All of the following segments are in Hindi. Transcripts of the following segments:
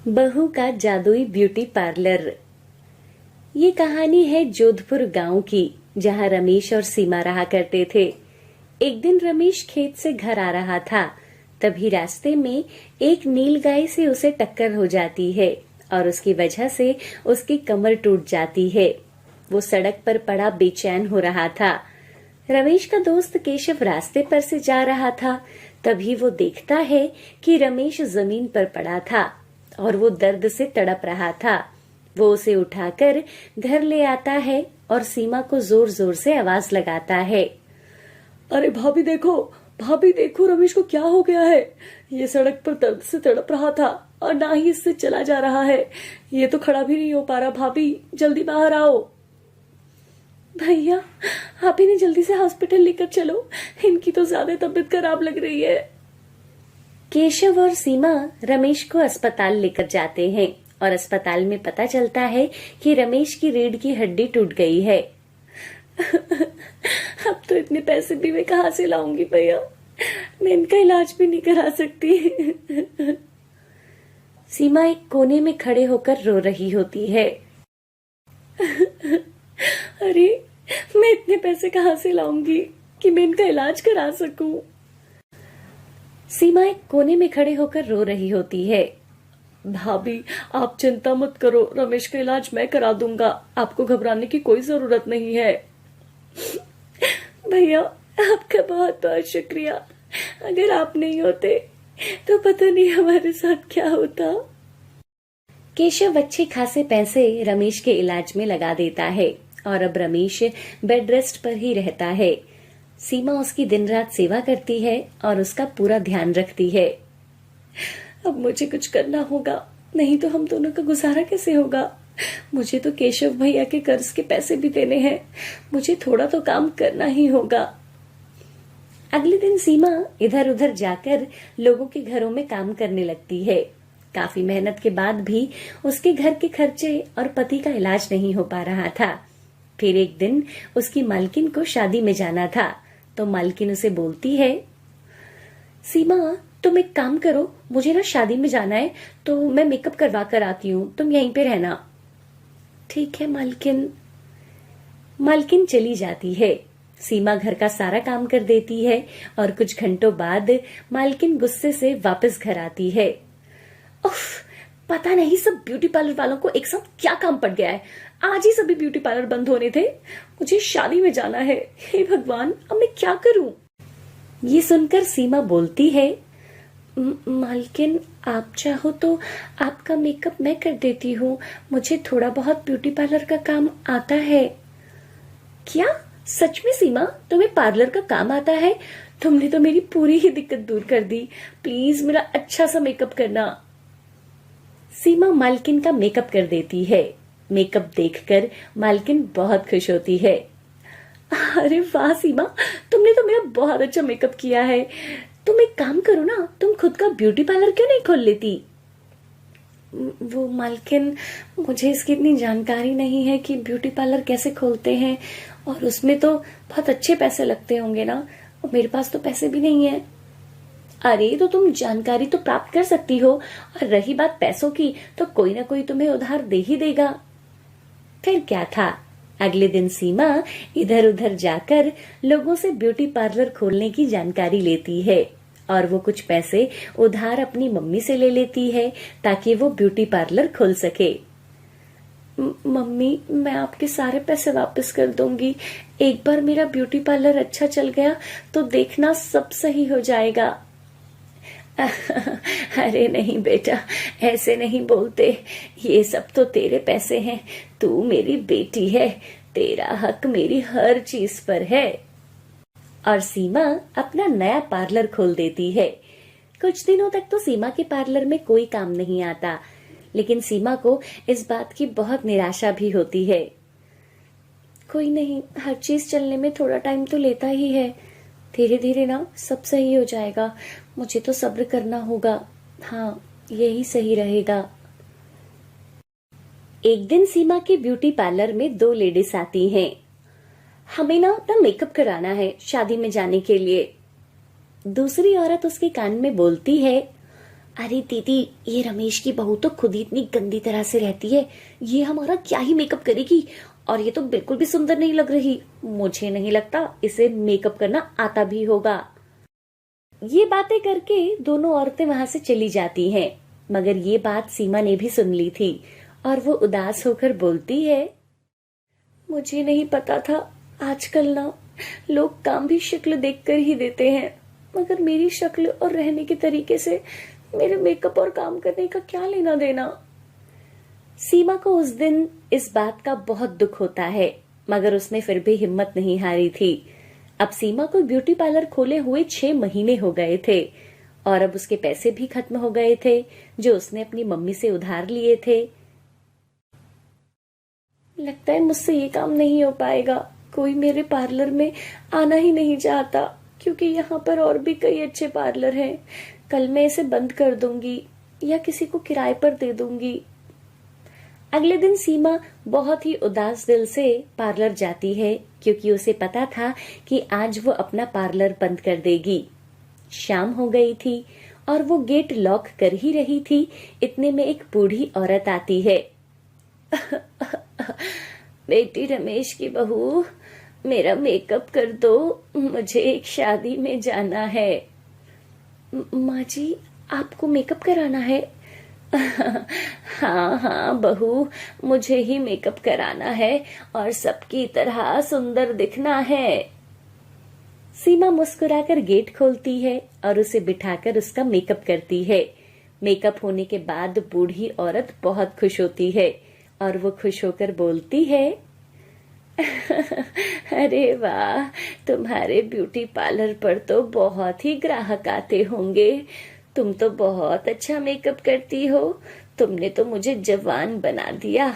बहू का जादुई ब्यूटी पार्लर। ये कहानी है जोधपुर गांव की, जहां रमेश और सीमा रहा करते थे। एक दिन रमेश खेत से घर आ रहा था, तभी रास्ते में एक नीलगाय से उसे टक्कर हो जाती है और उसकी वजह से उसकी कमर टूट जाती है। वो सड़क पर पड़ा बेचैन हो रहा था। रमेश का दोस्त केशव रास्ते पर से जा रहा था, तभी वो देखता है कि रमेश जमीन पर पड़ा था और वो दर्द से तड़प रहा था। वो उसे उठाकर घर ले आता है और सीमा को जोर जोर से आवाज लगाता है। अरे भाभी देखो रमेश को क्या हो गया है। ये सड़क पर दर्द से तड़प रहा था और ना ही इससे चला जा रहा है। ये तो खड़ा भी नहीं हो पा रहा। भाभी जल्दी बाहर आओ। भैया, आप इन्हें जल्दी से हॉस्पिटल लेकर चलो, इनकी तो ज्यादा तबीयत खराब लग रही है। केशव और सीमा रमेश को अस्पताल लेकर जाते हैं और अस्पताल में पता चलता है कि रमेश की रीढ़ की हड्डी टूट गई है। अब तो इतने पैसे भी मैं कहाँ से लाऊंगी भैया, मैं इनका इलाज भी नहीं करा सकती। सीमा एक कोने में खड़े होकर रो रही होती है। अरे मैं इतने पैसे कहाँ से लाऊंगी कि मैं इनका इलाज करा सकूं। सीमा एक कोने में खड़े होकर रो रही होती है। भाभी आप चिंता मत करो, रमेश का इलाज मैं करा दूंगा, आपको घबराने की कोई जरूरत नहीं है। भैया आपका बहुत बहुत शुक्रिया, अगर आप नहीं होते तो पता नहीं हमारे साथ क्या होता। केशव अच्छे खासे पैसे रमेश के इलाज में लगा देता है और अब रमेश बेड रेस्ट पर ही रहता है। सीमा उसकी दिन रात सेवा करती है और उसका पूरा ध्यान रखती है। अब मुझे कुछ करना होगा, नहीं तो हम दोनों का गुजारा कैसे होगा। मुझे तो केशव भैया के कर्ज के पैसे भी देने हैं, मुझे थोड़ा तो काम करना ही होगा। अगले दिन सीमा इधर उधर जाकर लोगों के घरों में काम करने लगती है। काफी मेहनत के बाद भी उसके घर के खर्चे और पति का इलाज नहीं हो पा रहा था। फिर एक दिन उसकी मालकिन को शादी में जाना था, तो मालकिन उसे बोलती है, सीमा तुम एक काम करो, मुझे ना शादी में जाना है, तो मैं मेकअप करवा कर आती हूँ, तुम यहीं पे रहना। ठीक है मालकिन। मालकिन चली जाती है। सीमा घर का सारा काम कर देती है और कुछ घंटों बाद मालकिन गुस्से से वापस घर आती है। उफ, पता नहीं सब ब्यूटी पार्लर वालों को एक साथ क्या काम पड़ गया है। आज ही सभी ब्यूटी पार्लर बंद होने थे, मुझे शादी में जाना है। हे भगवान, अब मैं क्या करूं। ये सुनकर सीमा बोलती है, मालकिन आप चाहो तो आपका मेकअप मैं कर देती हूँ, मुझे थोड़ा बहुत ब्यूटी पार्लर का काम आता है। क्या सच में सीमा, तुम्हें पार्लर का काम आता है? तुमने तो मेरी पूरी ही दिक्कत दूर कर दी। प्लीज मेरा अच्छा सा मेकअप करना। सीमा मालकिन का मेकअप कर देती है। मेकअप देखकर मालकिन बहुत खुश होती है। अरे वाह सीमा, तुमने तो मेरा बहुत अच्छा मेकअप किया है। तुम एक काम करो ना, तुम खुद का ब्यूटी पार्लर क्यों नहीं खोल लेती। वो मालकिन, मुझे इसकी इतनी जानकारी नहीं है कि ब्यूटी पार्लर कैसे खोलते हैं, और उसमें तो बहुत अच्छे पैसे लगते होंगे ना, और मेरे पास तो पैसे भी नहीं है। अरे तो तुम जानकारी तो प्राप्त कर सकती हो, और रही बात पैसों की, तो कोई ना कोई तुम्हें उधार दे ही देगा। फिर क्या था, अगले दिन सीमा इधर उधर जाकर लोगों से ब्यूटी पार्लर खोलने की जानकारी लेती है और वो कुछ पैसे उधार अपनी मम्मी से ले लेती है ताकि वो ब्यूटी पार्लर खोल सके। मम्मी, मैं आपके सारे पैसे वापस कर दूंगी। एक बार मेरा ब्यूटी पार्लर अच्छा चल गया तो देखना सब सही हो जाएगा। अरे नहीं बेटा, ऐसे नहीं बोलते, ये सब तो तेरे पैसे हैं, तू मेरी बेटी है, तेरा हक मेरी हर चीज पर है। और सीमा अपना नया पार्लर खोल देती है। कुछ दिनों तक तो सीमा के पार्लर में कोई काम नहीं आता, लेकिन सीमा को इस बात की बहुत निराशा भी होती है। कोई नहीं, हर चीज चलने में थोड़ा टाइम तो लेता ही है, धीरे धीरे ना सब सही हो जाएगा, मुझे तो सब्र करना होगा। हाँ, यही सही रहेगा। एक दिन सीमा के ब्यूटी पार्लर में दो लेडीज आती हैं। हमें ना अपना मेकअप कराना है शादी में जाने के लिए। दूसरी औरत उसके कान में बोलती है, अरे दीदी, ये रमेश की बहू तो खुद ही इतनी गंदी तरह से रहती है, ये हमारा क्या ही मेकअप करेगी। और ये तो बिल्कुल भी सुंदर नहीं लग रही। मुझे नहीं लगता इसे मेकअप करना आता भी होगा। ये बातें करके दोनों औरतें वहां से चली जाती हैं। मगर ये बात सीमा ने भी सुन ली थी और वो उदास होकर बोलती है, मुझे नहीं पता था, आजकल ना लोग काम भी शक्ल देखकर ही देते हैं, मगर मेरी शक्ल और रहने के तरीके से मेरे मेकअप और काम करने का क्या लेना देना। सीमा को उस दिन इस बात का बहुत दुख होता है, मगर उसने फिर भी हिम्मत नहीं हारी थी। अब सीमा को ब्यूटी पार्लर खोले हुए 6 महीने हो गए थे और अब उसके पैसे भी खत्म हो गए थे जो उसने अपनी मम्मी से उधार लिए थे। लगता है मुझसे ये काम नहीं हो पाएगा। कोई मेरे पार्लर में आना ही नहीं चाहता, क्योंकि यहाँ पर और भी कई अच्छे पार्लर हैं। कल मैं इसे बंद कर दूंगी या किसी को किराए पर दे दूंगी। अगले दिन सीमा बहुत ही उदास दिल से पार्लर जाती है, क्योंकि उसे पता था कि आज वो अपना पार्लर बंद कर देगी। शाम हो गई थी और वो गेट लॉक कर ही रही थी, इतने में एक बूढ़ी औरत आती है। बेटी रमेश की बहू, मेरा मेकअप कर दो, मुझे एक शादी में जाना है। माँ जी, आपको मेकअप कराना है? हाँ हाँ बहू, मुझे ही मेकअप कराना है और सबकी तरह सुंदर दिखना है। सीमा मुस्कुराकर गेट खोलती है और उसे बिठाकर उसका मेकअप करती है। मेकअप होने के बाद बूढ़ी औरत बहुत खुश होती है और वो खुश होकर बोलती है, अरे वाह, तुम्हारे ब्यूटी पार्लर पर तो बहुत ही ग्राहक आते होंगे। तुम तो बहुत अच्छा मेकअप करती हो। तुमने तो मुझे जवान बना दिया।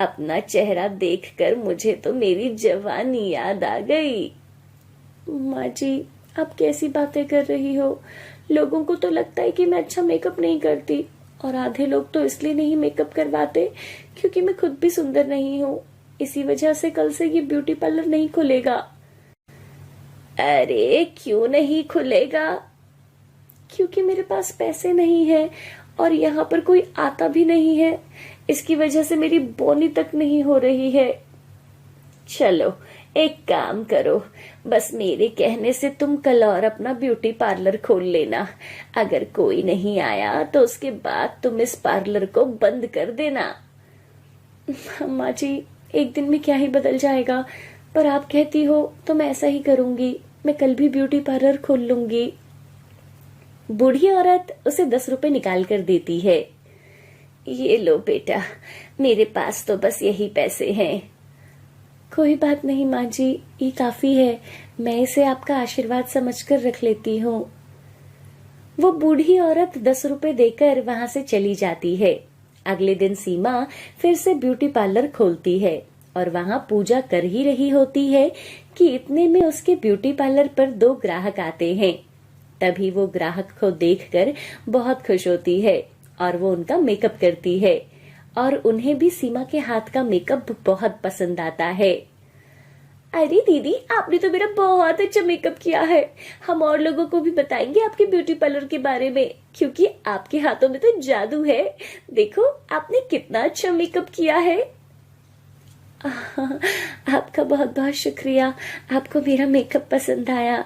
अपना चेहरा देखकर मुझे तो मेरी जवानी याद आ गई। माँ जी, आप कैसी बातें कर रही हो? लोगों को तो लगता है कि मैं अच्छा मेकअप नहीं करती, और आधे लोग तो इसलिए नहीं मेकअप करवाते क्योंकि मैं खुद भी सुंदर नहीं हूँ। इसी वजह से कल से ये ब्यूटी पार्लर नहीं खुलेगा। अरे क्यों नहीं खुलेगा? क्योंकि मेरे पास पैसे नहीं है और यहाँ पर कोई आता भी नहीं है। इसकी वजह से मेरी बोनी तक नहीं हो रही है। चलो एक काम करो, बस मेरे कहने से तुम कल और अपना ब्यूटी पार्लर खोल लेना। अगर कोई नहीं आया तो उसके बाद तुम इस पार्लर को बंद कर देना। माँ जी, एक दिन में क्या ही बदल जाएगा, पर आप कहती हो तो मैं ऐसा ही करूंगी। मैं कल भी ब्यूटी पार्लर खोल लूंगी। बूढ़ी औरत उसे 10 रुपए निकाल कर देती है। ये लो बेटा, मेरे पास तो बस यही पैसे हैं। कोई बात नहीं माँ जी, ये काफी है। मैं इसे आपका आशीर्वाद समझकर रख लेती हूँ। वो बूढ़ी औरत 10 रुपए देकर वहां से चली जाती है। अगले दिन सीमा फिर से ब्यूटी पार्लर खोलती है और वहां पूजा कर ही रही होती है कि इतने में उसके ब्यूटी पार्लर पर 2 ग्राहक आते हैं। तभी वो ग्राहक को देखकर बहुत खुश होती है और वो उनका मेकअप करती है और उन्हें भी सीमा के हाथ का मेकअप बहुत पसंद आता है। अरे दीदी, आपने तो मेरा बहुत अच्छा मेकअप किया है। हम और लोगों को भी बताएंगे आपके ब्यूटी पार्लर के बारे में, क्योंकि आपके हाथों में तो जादू है। देखो आपने कितना अच्छा मेकअप किया है। आपका बहुत बहुत शुक्रिया, आपको मेरा मेकअप पसंद आया।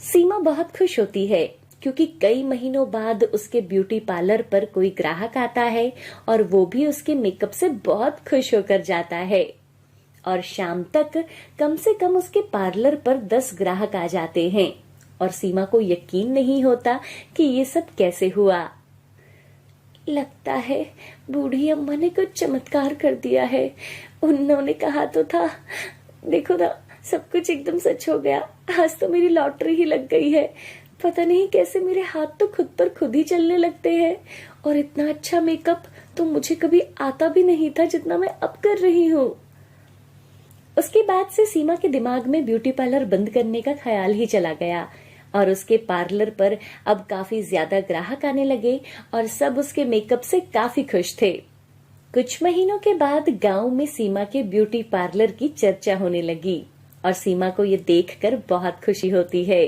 सीमा बहुत खुश होती है क्योंकि कई महीनों बाद उसके ब्यूटी पार्लर पर कोई ग्राहक आता है और वो भी उसके मेकअप से बहुत खुश होकर जाता है। और शाम तक कम से कम उसके पार्लर पर 10 ग्राहक आ जाते हैं और सीमा को यकीन नहीं होता कि ये सब कैसे हुआ। लगता है बूढ़ी अम्मा ने कुछ चमत्कार कर दिया है। उन्होंने कहा तो था, देखो ना, सब कुछ एकदम सच हो गया। आज तो मेरी लॉटरी ही लग गई है। पता नहीं कैसे मेरे हाथ तो खुद पर खुद ही चलने लगते हैं, और इतना अच्छा मेकअप तो मुझे कभी आता भी नहीं था जितना मैं अब कर रही हूँ। उसके बाद से सीमा के दिमाग में ब्यूटी पार्लर बंद करने का ख्याल ही चला गया और उसके पार्लर पर अब काफी ज्यादा ग्राहक आने लगे और सब उसके मेकअप से काफी खुश थे। कुछ महीनों के बाद गांव में सीमा के ब्यूटी पार्लर की चर्चा होने लगी और सीमा को ये देखकर बहुत खुशी होती है।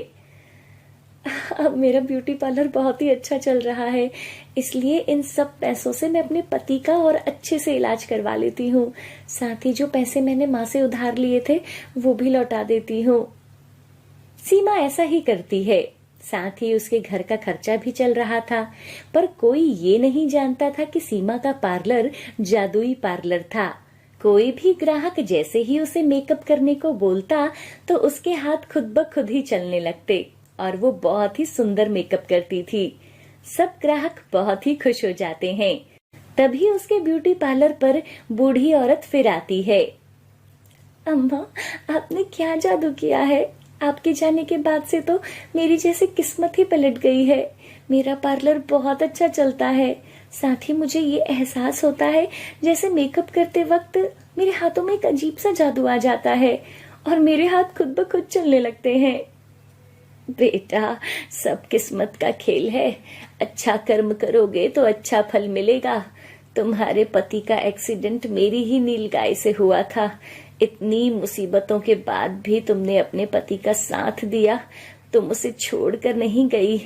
अब मेरा ब्यूटी पार्लर बहुत ही अच्छा चल रहा है, इसलिए इन सब पैसों से मैं अपने पति का और अच्छे से इलाज करवा लेती हूँ। साथ ही जो पैसे मैंने माँ से उधार लिए थे वो भी लौटा देती हूँ। सीमा ऐसा ही करती है। साथ ही उसके घर का खर्चा भी चल रहा था, पर कोई ये नहीं जानता था कि सीमा का पार्लर जादुई पार्लर था। कोई भी ग्राहक जैसे ही उसे मेकअप करने को बोलता तो उसके हाथ खुद ब खुद ही चलने लगते और वो बहुत ही सुंदर मेकअप करती थी। सब ग्राहक बहुत ही खुश हो जाते हैं। तभी उसके ब्यूटी पार्लर पर बूढ़ी औरत फिर आती है। अम्मा, आपने क्या जादू किया है? आपके जाने के बाद से तो मेरी जैसे किस्मत ही पलट गई है। मेरा पार्लर बहुत अच्छा चलता है। साथ ही मुझे ये एहसास होता है जैसे मेकअप करते वक्त मेरे हाथों में एक अजीब सा जादू आ जाता है और मेरे हाथ खुद ब खुद चलने लगते हैं। बेटा, सब किस्मत का खेल है। अच्छा कर्म करोगे तो अच्छा फल मिलेगा। तुम्हारे पति का एक्सीडेंट मेरी ही नीलगाय से हुआ था। इतनी मुसीबतों के बाद भी तुमने अपने पति का साथ दिया। तुम उसे छोड़कर नहीं गई।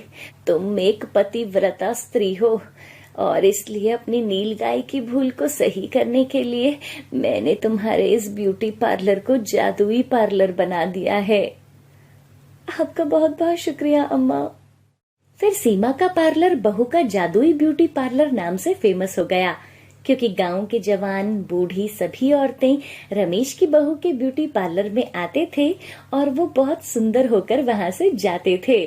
तुम एक पतिव्रता स्त्री हो और इसलिए अपनी नीलगाय की भूल को सही करने के लिए मैंने तुम्हारे इस ब्यूटी पार्लर को जादुई पार्लर बना दिया है। आपका बहुत बहुत शुक्रिया अम्मा। फिर सीमा का पार्लर बहू का जादुई ब्यूटी पार्लर नाम से फेमस हो गया, क्योंकि गांव के जवान, बूढ़ी सभी औरतें रमेश की बहू के ब्यूटी पार्लर में आते थे और वो बहुत सुंदर होकर वहां से जाते थे।